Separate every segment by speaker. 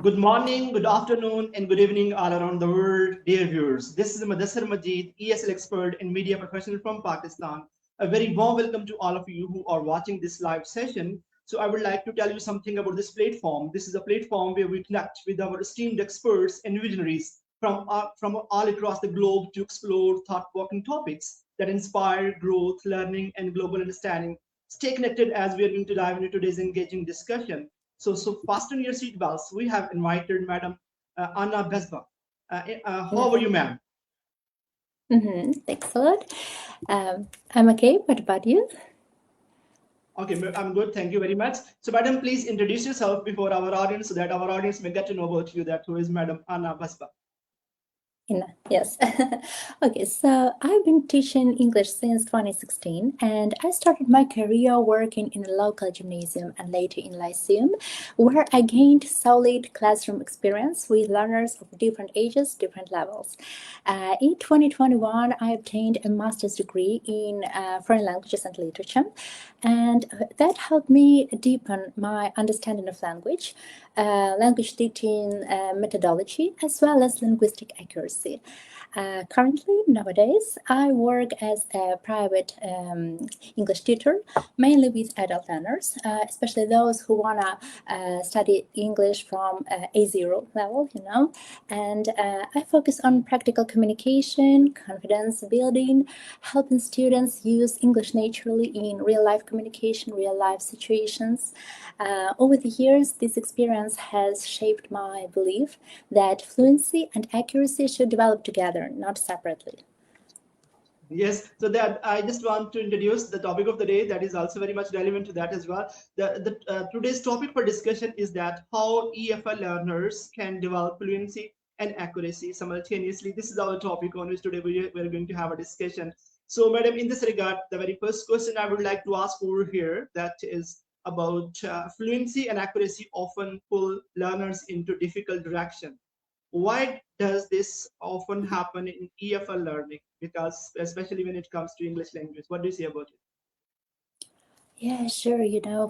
Speaker 1: Good morning, good afternoon, and good evening all around the world, dear viewers. This is Mudassar Majeed, ESL expert and media professional from Pakistan. A very warm welcome to all of you who are watching this live session. So I would like to tell you something about this platform. This is a platform where we connect with our esteemed experts and visionaries from all across the globe to explore thought-provoking topics that inspire growth, learning, and global understanding. Stay connected as we are going to dive into today's engaging discussion. So fasten your seatbelts. We have invited Madam Anna Bezbakh. How are you, ma'am?
Speaker 2: Thanks a lot. I'm okay. What about you?
Speaker 1: Okay, I'm good. Thank you very much. So, Madam, please introduce yourself before our audience so that our audience may get to know about you. That who is Madam Anna Bezbakh.
Speaker 2: Yes. Okay, so I've been teaching English since 2016, and I started my career working in a local gymnasium and later in Lyceum, where I gained solid classroom experience with learners of different ages, different levels. In 2021, I obtained a master's degree in foreign languages and literature, and that helped me deepen my understanding of language teaching methodology, as well as linguistic accuracy. Currently, nowadays, I work as a private English tutor, mainly with adult learners, especially those who want to study English from A0 level, And I focus on practical communication, confidence building, helping students use English naturally in real life communication, real life situations. Over the years, this experience has shaped my belief that fluency and accuracy should develop together, not separately.
Speaker 1: Yes, so that I just want to introduce the topic of the day that is also very much relevant to that as well. Today's topic for discussion is that how EFL learners can develop fluency and accuracy simultaneously. This is our topic on which today we're going to have a discussion. So, madam, in this regard, the very first question I would like to ask over here that is about fluency and accuracy often pull learners into difficult direction. Why does this often happen in EFL learning? Because especially when it comes to English language, what do you say about it?
Speaker 2: Yeah, sure.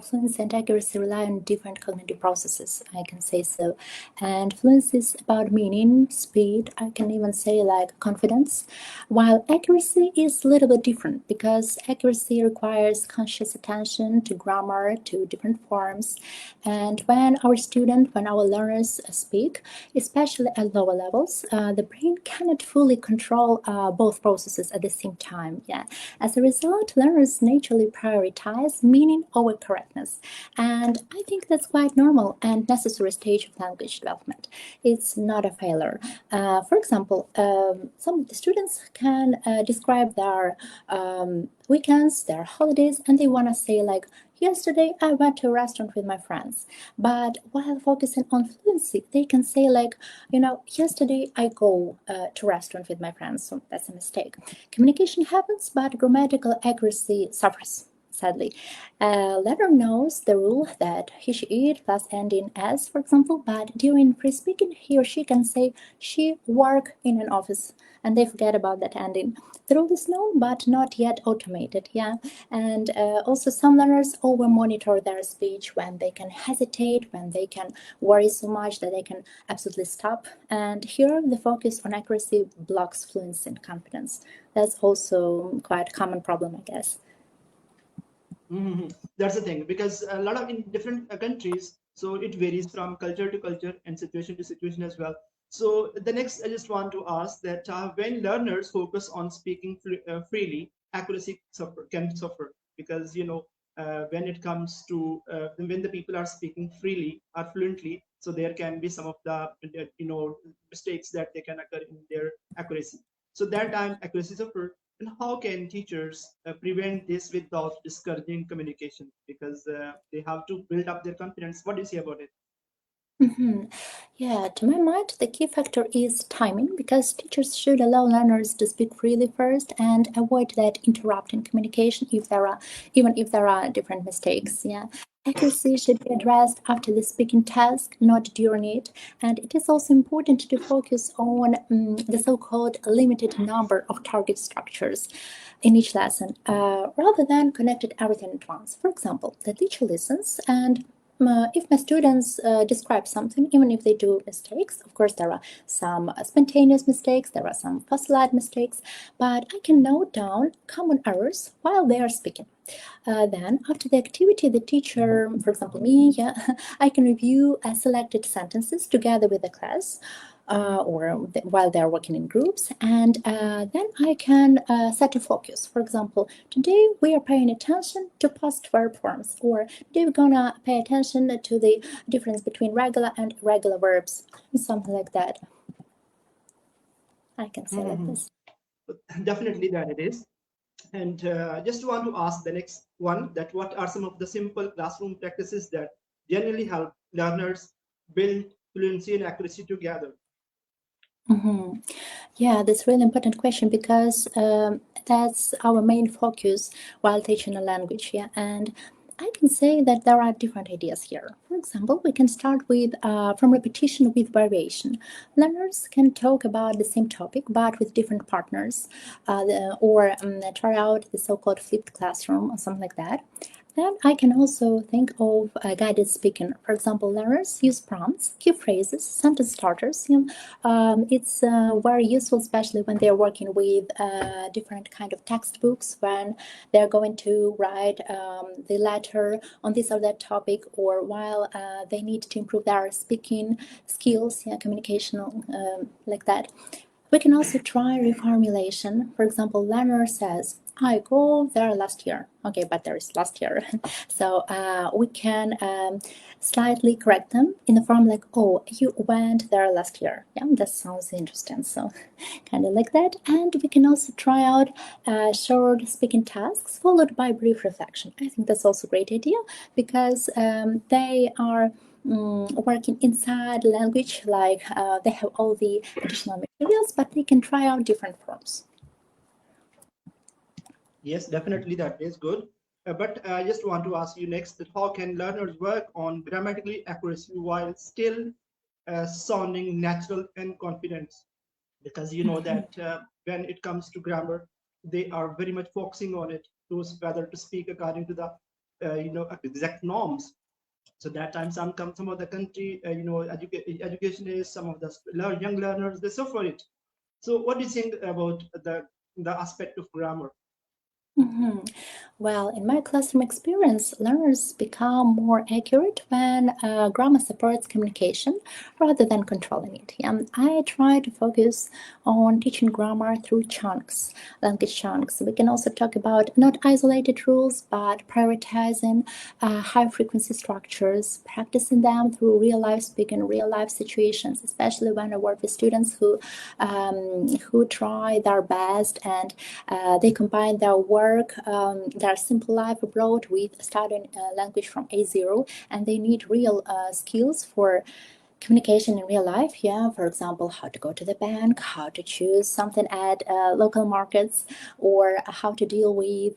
Speaker 2: Fluency and accuracy rely on different cognitive processes, I can say so. And fluency is about meaning, speed, I can even say like confidence, while accuracy is a little bit different because accuracy requires conscious attention to grammar, to different forms. And when our learners speak, especially at lower levels, the brain cannot fully control both processes at the same time. Yeah. As a result, learners naturally prioritize meaning over correctness. And I think that's quite normal and necessary stage of language development. It's not a failure. For example, some of the students can describe their weekends, their holidays, and they want to say like, yesterday I went to a restaurant with my friends. But while focusing on fluency, they can say like, yesterday I go to a restaurant with my friends. So that's a mistake. Communication happens, but grammatical accuracy suffers. Sadly, letter knows the rule that he, she, it plus ending s, for example, but during free speaking, he or she can say she work in an office, and they forget about that ending. The rule is known, but not yet automated. Yeah, and also some learners over monitor their speech when they can hesitate, when they can worry so much that they can absolutely stop. And here, the focus on accuracy blocks fluency and confidence. That's also quite a common problem, I guess.
Speaker 1: Mm-hmm. That's the thing, because a lot of in different countries, so it varies from culture to culture and situation to situation as well. So the next, I just want to ask that when learners focus on speaking freely, accuracy can suffer because when it comes to when the people are speaking freely or fluently, so there can be some of the mistakes that they can occur in their accuracy. So that time accuracy suffer. And how can teachers prevent this without discouraging communication? Because they have to build up their confidence. What do you say about it?
Speaker 2: Mm-hmm. Yeah, to my mind, the key factor is timing because teachers should allow learners to speak freely first and avoid that interrupting communication even if there are different mistakes. Yeah. Accuracy should be addressed after the speaking task, not during it. And it is also important to focus on the so called limited number of target structures in each lesson rather than connected everything at once. For example, the teacher listens and if my students describe something, even if they do mistakes, of course there are some spontaneous mistakes, there are some fossilized mistakes, but I can note down common errors while they are speaking. Then, after the activity, the teacher, for example, me, yeah, I can review selected sentences together with the class. While they are working in groups, and then I can set a focus. For example, today we are paying attention to past verb forms, or today we're gonna pay attention to the difference between regular and irregular verbs, something like that. I can say like this.
Speaker 1: Definitely that it is. And just want to ask the next one, that what are some of the simple classroom practices that generally help learners build fluency and accuracy together?
Speaker 2: Yeah, that's a really important question because that's our main focus while teaching a language. Yeah, and I can say that there are different ideas here. For example, we can start with from repetition with variation. Learners can talk about the same topic but with different partners, or try out the so-called flipped classroom or something like that. Then I can also think of guided speaking. For example, learners use prompts, key phrases, sentence starters. It's very useful, especially when they're working with different kind of textbooks, when they're going to write the letter on this or that topic, or while they need to improve their speaking skills, communication, like that. We can also try reformulation. For example, learner says, I go there last year. Okay, but there is last year. So we can slightly correct them in the form like, oh, you went there last year. Yeah, that sounds interesting. So kind of like that. And we can also try out short speaking tasks followed by brief reflection. I think that's also a great idea because they are working inside language, like they have all the additional materials, but they can try out different forms.
Speaker 1: Yes, definitely that is good. But I just want to ask you next, that how can learners work on grammatically accuracy while still sounding natural and confident? Because you know that when it comes to grammar, they are very much focusing on it, to whether to speak according to the exact norms. So that time some of the country education is, some of the young learners, they suffer it. So what do you think about the aspect of grammar?
Speaker 2: Well, in my classroom experience, learners become more accurate when grammar supports communication rather than controlling it. I try to focus on teaching grammar through chunks, language chunks. We can also talk about not isolated rules, but prioritizing high frequency structures, practicing them through real life speaking, real life situations, especially when I work with students who try their best and they combine their work, their simple life abroad with studying language from A0, and they need real skills for communication in real life. For example, how to go to the bank, how to choose something at local markets, or how to deal with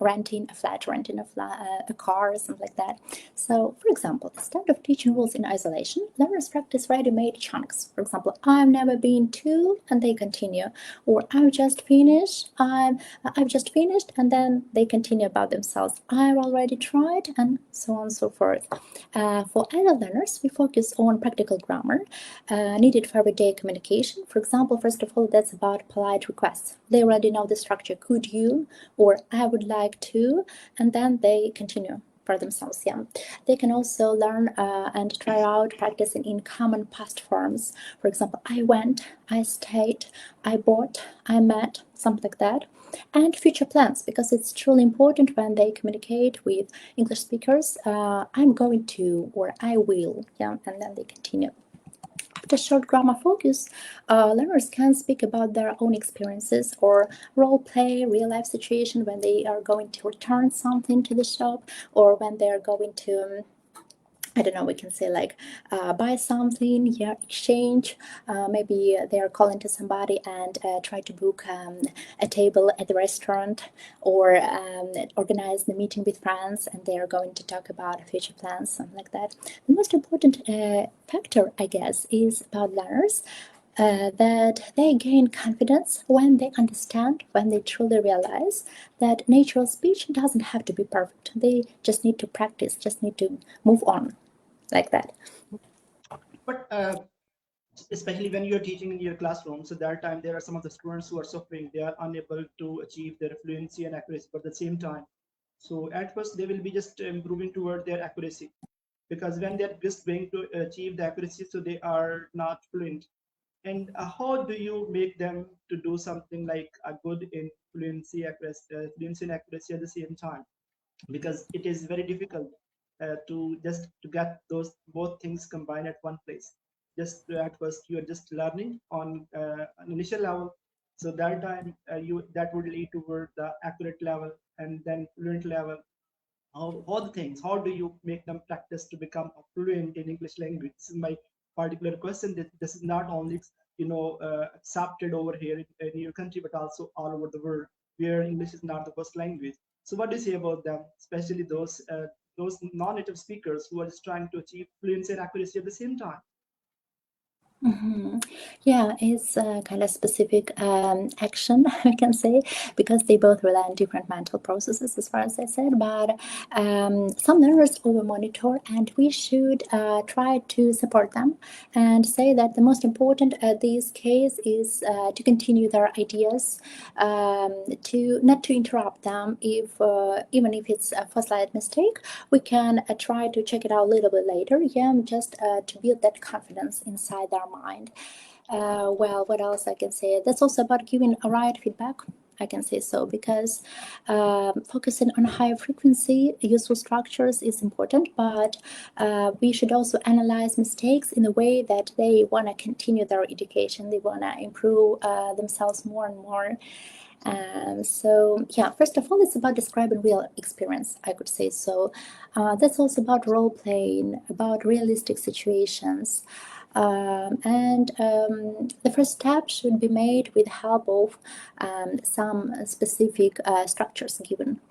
Speaker 2: renting a flat, renting a car, or something like that. So, for example, instead of teaching rules in isolation, learners practice ready-made chunks. For example, I've never been to, and they continue, or I've just finished, and then they continue about themselves. I've already tried, and so on and so forth. For adult learners, we focus on practical grammar needed for everyday communication. For example, first of all, that's about polite requests. They already know the structure, could you, or I would like to, and then they continue for themselves. They can also learn and try out practicing in common past forms. For example, I went, I stayed, I bought, I met, something like that. And future plans, because it's truly important when they communicate with English speakers. I'm going to, or I will, and then they continue. After short grammar focus, learners can speak about their own experiences or role play real life situation when they are going to return something to the shop, or when they are going to I don't know, we can say like buy something, exchange. Maybe they're calling to somebody and try to book a table at the restaurant, or organize the meeting with friends, and they're going to talk about future plans, something like that. The most important factor, I guess, is about learners that they gain confidence when they understand, when they truly realize that natural speech doesn't have to be perfect. They just need to practice, just need to move on like that.
Speaker 1: But especially when you're teaching in your classroom, so that time there are some of the students who are suffering, they are unable to achieve their fluency and accuracy, but at the same time, so at first they will be just improving toward their accuracy, because when they're just going to achieve the accuracy, so they are not fluent. And how do you make them to do something like a good in fluency and accuracy at the same time? Because it is very difficult to get those both things combined at one place. Just at first you are just learning on an initial level, so that time you that would lead toward the accurate level and then fluent level. All the things, how do you make them practice to become fluent in English language? This is my particular question. That this is not only accepted over here in your country, but also all over the world, where English is not the first language. So what do you say about them, especially those non-native speakers who are just trying to achieve fluency and accuracy at the same time?
Speaker 2: Yeah, it's a kind of specific action, we can say, because they both rely on different mental processes, as far as I said. But some learners over monitor, and we should try to support them and say that the most important at this case is to continue their ideas, to not to interrupt them. If even if it's a first slight mistake, we can try to check it out a little bit later. Yeah, just to build that confidence inside their mind. Well, what else I can say? That's also about giving a right feedback. I can say so because focusing on higher frequency, useful structures is important, but we should also analyze mistakes in a way that they want to continue their education, they want to improve themselves more and more. So yeah, first of all, it's about describing real experience, I could say so. That's also about role playing, about realistic situations. And the first step should be made with help of some specific structures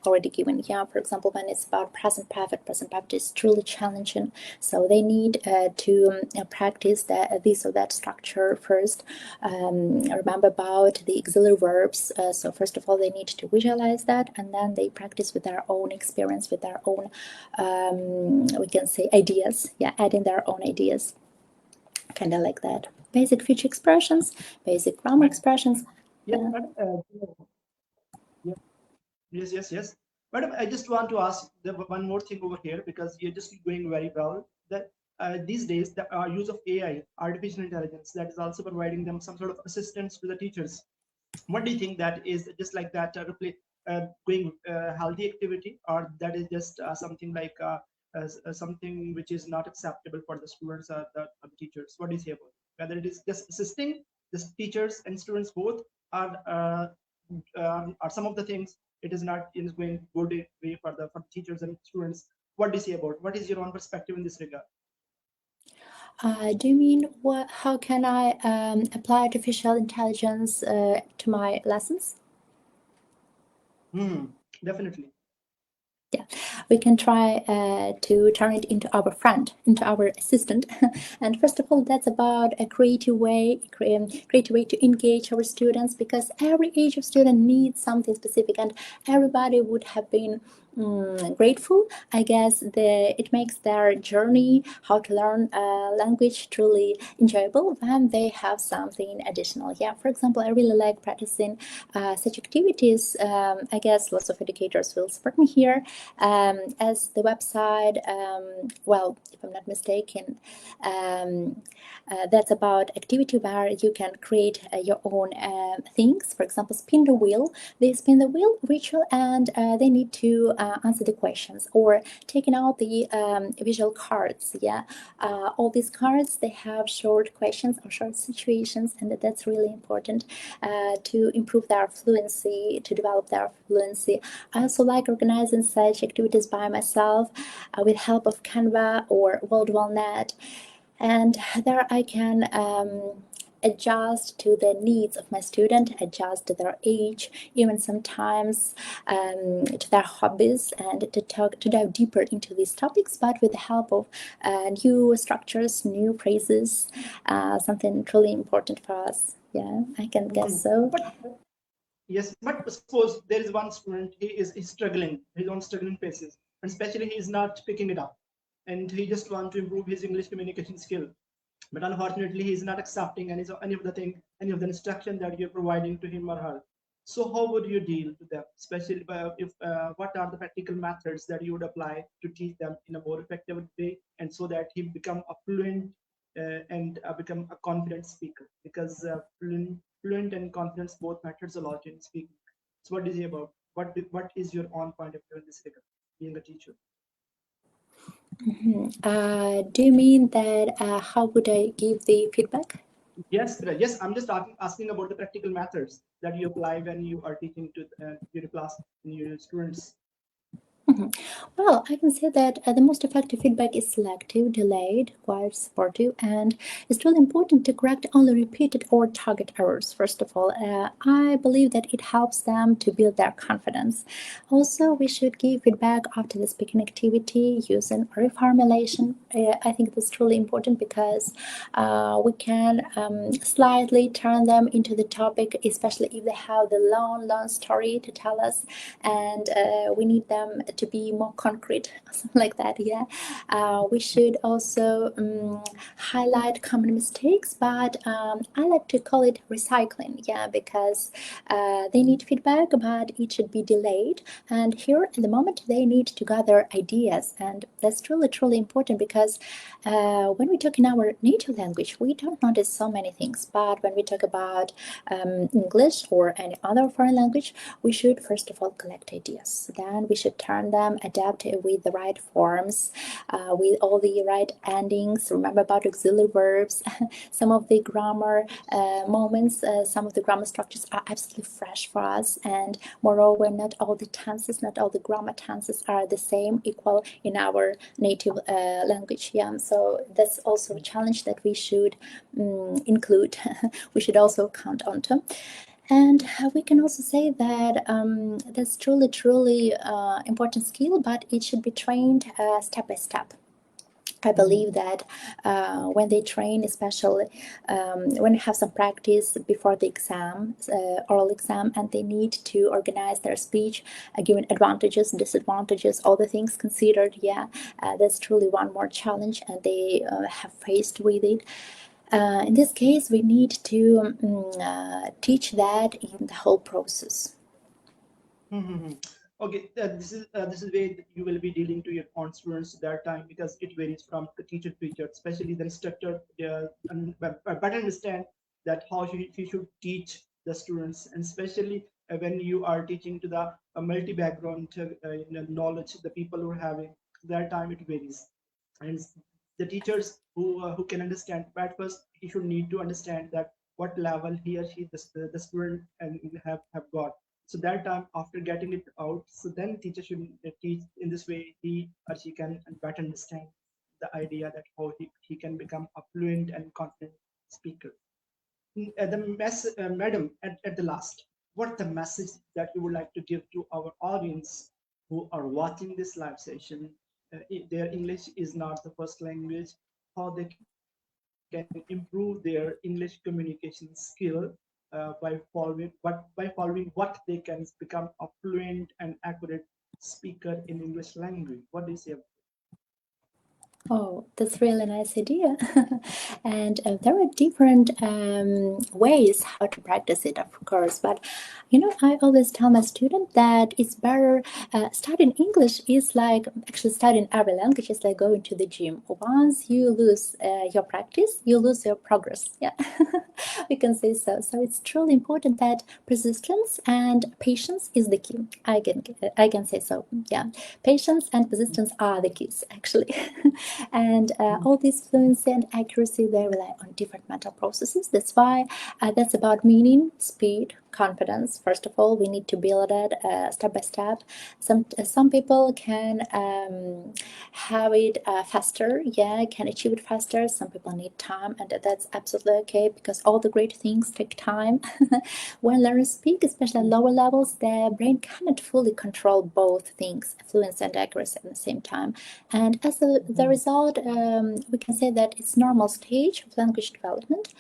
Speaker 2: already given. Yeah, for example, when it's about present perfect is truly challenging, so they need to practice this or that structure first. Remember about the auxiliary verbs. So first of all, they need to visualize that, and then they practice with their own experience, with their own, we can say, ideas. Yeah, adding their own ideas, kind of like that. Basic future expressions, basic grammar
Speaker 1: But
Speaker 2: expressions.
Speaker 1: yes, madam, yeah, yes. Madam, I just want to ask one more thing over here, because you're just going very well. That these days the use of AI, artificial intelligence, that is also providing them some sort of assistance to the teachers. What do you think, that is just like that going healthy activity, or that is just something like something which is not acceptable for the students or the teachers? What do you say about it? Whether it is just assisting the teachers and students both, or some of the things it is not is going good way for the teachers and students? What do you say about, what is your own perspective in this regard?
Speaker 2: Do you mean what? How can I apply artificial intelligence to my lessons?
Speaker 1: Definitely.
Speaker 2: Yeah, we can try to turn it into our friend, into our assistant. And first of all, that's about a creative way to engage our students, because every age of student needs something specific, and everybody would have been grateful, I guess. It makes their journey how to learn a language truly enjoyable when they have something additional. Yeah, for example, I really like practicing such activities. I guess lots of educators will support me here, as the website, well, if I'm not mistaken, that's about activity where you can create your own things. For example, spin the wheel. They spin the wheel ritual, and they need to answer the questions, or taking out the visual cards. Yeah, all these cards, they have short questions or short situations, and that's really important to improve their fluency, to develop their fluency. I also like organizing such activities by myself with help of Canva or World Walnut, and there I can adjust to the needs of my student, adjust to their age, even sometimes to their hobbies, and to dive deeper into these topics, but with the help of new structures, new phrases, something truly important for us. Yeah, I can guess so.
Speaker 1: But yes, but suppose there is one student, he's struggling, he's on struggling phases, and especially he is not picking it up, and he just want to improve his English communication skill. But unfortunately, he is not accepting any of the thing, any of the instruction that you're providing to him or her. So how would you deal with them, especially if what are the practical methods that you would apply to teach them in a more effective way, and so that he become a fluent and become a confident speaker? Because fluent and confidence both matters a lot in speaking. So what is it about? What is your own point of view in this regard, being a teacher?
Speaker 2: Do you mean that how would I give the feedback?
Speaker 1: Yes, yes. I'm just asking about the practical methods that you apply when you are teaching to your class and your students.
Speaker 2: Mhm. Well, I can say that the most effective feedback is selective, delayed, quiet, supportive, and it's really important to correct only repeated or target errors. First of all, I believe that it helps them to build their confidence. Also, we should give feedback after the speaking activity, using reformulation. I think that's truly important because we can slightly turn them into the topic, especially if they have the long story to tell us, and we need them to be more concrete, something like that. Yeah, we should also highlight common mistakes, but I like to call it recycling. Yeah, because they need feedback, but it should be delayed. And here, at the moment, they need to gather ideas, and that's truly important because when we talk in our native language, we don't notice so many things. But when we talk about English or any other foreign language, we should first of all collect ideas. Then we should turn them, adapt it with the right forms, with all the right endings. Remember about auxiliary verbs. Some of the grammar moments, some of the grammar structures are absolutely fresh for us, and moreover, not all the tenses, not all the grammar tenses are the same, equal in our native language. Yeah, so that's also a challenge that we should include. We should also count on to. And we can also say that that's truly important skill, but it should be trained step by step. I believe that when they train, especially when you have some practice before the exam, oral exam, and they need to organize their speech, given advantages, disadvantages, all the things considered, yeah, that's truly one more challenge, and they have faced with it. In this case, we need to teach that in the whole process.
Speaker 1: Mm-hmm. Okay, this is where you will be dealing to your own students that time, because it varies from the teacher to teacher, especially the instructor. Better understand that how he should teach the students, and especially when you are teaching to the multi-background knowledge, the people who are having that time, it varies. And the teachers who can understand, but first he should need to understand that what level he or she the student and have got. So that time after getting it out, so then teacher should teach in this way, he or she can better understand the idea that how he can become a fluent and confident speaker. Madam, at the last, what the message that you would like to give to our audience who are watching this live session? If their English is not the first language, how they can improve their English communication skill by following what they can become a fluent and accurate speaker in English language. What do you say?
Speaker 2: Oh, that's really nice idea. And there are different ways how to practice it, of course. But I always tell my student that it's better studying English is like actually studying every language is like going to the gym. Once you lose your practice, you lose your progress. Yeah, we can say so. So it's truly important that persistence and patience is the key. I can say so. Yeah, patience and persistence are the keys actually. And all these fluency and accuracy, they rely on different mental processes. That's why that's about meaning, speed, confidence. First of all, we need to build it step by step. Some people can have it faster, yeah, can achieve it faster. Some people need time, and that's absolutely okay, because all the great things take time. When learners speak, especially at lower levels, their brain cannot fully control both things, fluency and accuracy, at the same time. And as the result, we can say that it's normal stage of language development.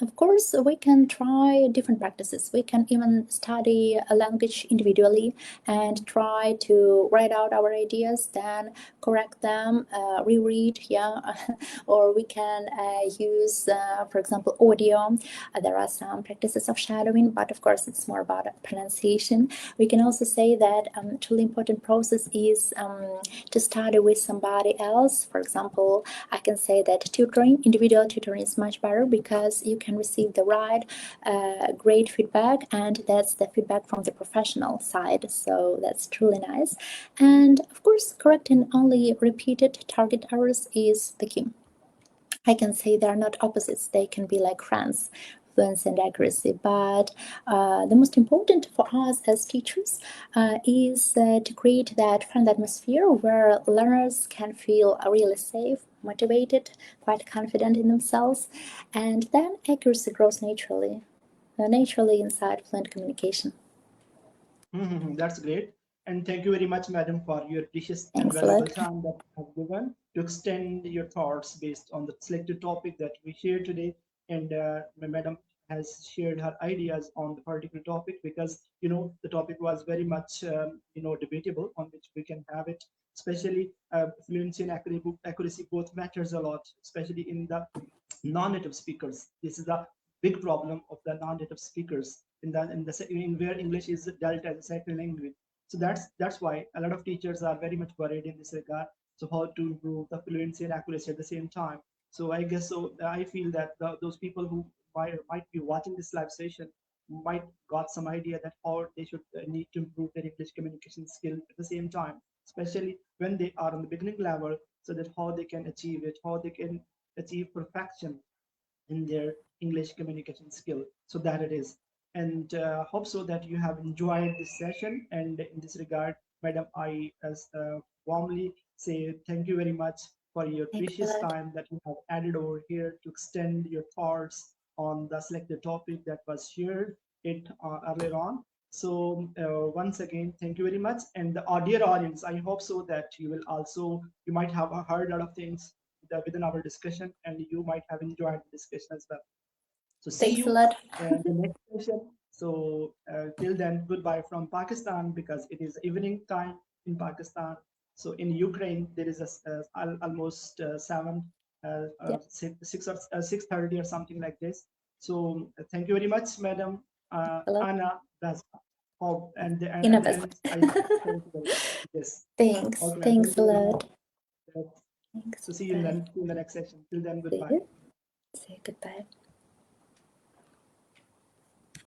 Speaker 2: Of course, we can try different practices. We can even study a language individually and try to write out our ideas, then correct them, reread, yeah. Or we can use, for example, audio. There are some practices of shadowing, but of course, it's more about pronunciation. We can also say that a truly important process is to study with somebody else. For example, I can say that tutoring, individual tutoring, is much better because you can receive the right, great feedback, and that's the feedback from the professional side. So that's truly nice. And of course, correcting only repeated target errors is the key. I can say they are not opposites, they can be like friends, fluency and accuracy. But the most important for us as teachers is to create that friend atmosphere where learners can feel really safe, motivated, quite confident in themselves, and then accuracy grows naturally inside fluent communication.
Speaker 1: That's great. And thank you very much, madam, for your precious and
Speaker 2: Thanks a
Speaker 1: valuable
Speaker 2: lot.
Speaker 1: time that you have given to extend your thoughts based on the selected topic that we shared today. And my madam has shared her ideas on the particular topic, because the topic was very much debatable, on which we can have it. Especially fluency and accuracy both matters a lot, especially in the non-native speakers. This is the big problem of the non-native speakers in where English is dealt as a second language. So that's why a lot of teachers are very much worried in this regard. So how to improve the fluency and accuracy at the same time. So I guess so. I feel that those people who might be watching this live session might got some idea that how they should need to improve their English communication skill at the same time, especially when they are on the beginning level, so that how they can achieve it, how they can achieve perfection in their English communication skill. So that it is. And hope so that you have enjoyed this session. And in this regard, madam, I warmly say thank you very much for your
Speaker 2: Thanks a
Speaker 1: precious
Speaker 2: lot.
Speaker 1: time that you have added over here to extend your thoughts on the selected topic that was shared it earlier on. So once again, thank you very much. And the dear audience, I hope so that you might have heard a lot of things within our discussion, and you might have enjoyed the discussion as well. So see
Speaker 2: Thanks a
Speaker 1: you
Speaker 2: lot.
Speaker 1: in the next session. So till then, goodbye from Pakistan, because it is evening time in Pakistan. So in Ukraine, there is almost seven,
Speaker 2: Yeah,
Speaker 1: six or 6:30 or something like this. So thank you very much, Madam
Speaker 2: a lot.
Speaker 1: Anna Bezbakh. Hope
Speaker 2: In a
Speaker 1: and
Speaker 2: best.
Speaker 1: I thank you very much. Yes.
Speaker 2: Thanks.
Speaker 1: Okay, man.
Speaker 2: Thanks
Speaker 1: Thank
Speaker 2: a
Speaker 1: you very much.
Speaker 2: lot.
Speaker 1: Yes.
Speaker 2: Thanks.
Speaker 1: So see you
Speaker 2: Bye.
Speaker 1: in the next session. Till then,
Speaker 2: See
Speaker 1: goodbye.
Speaker 2: you. Say goodbye.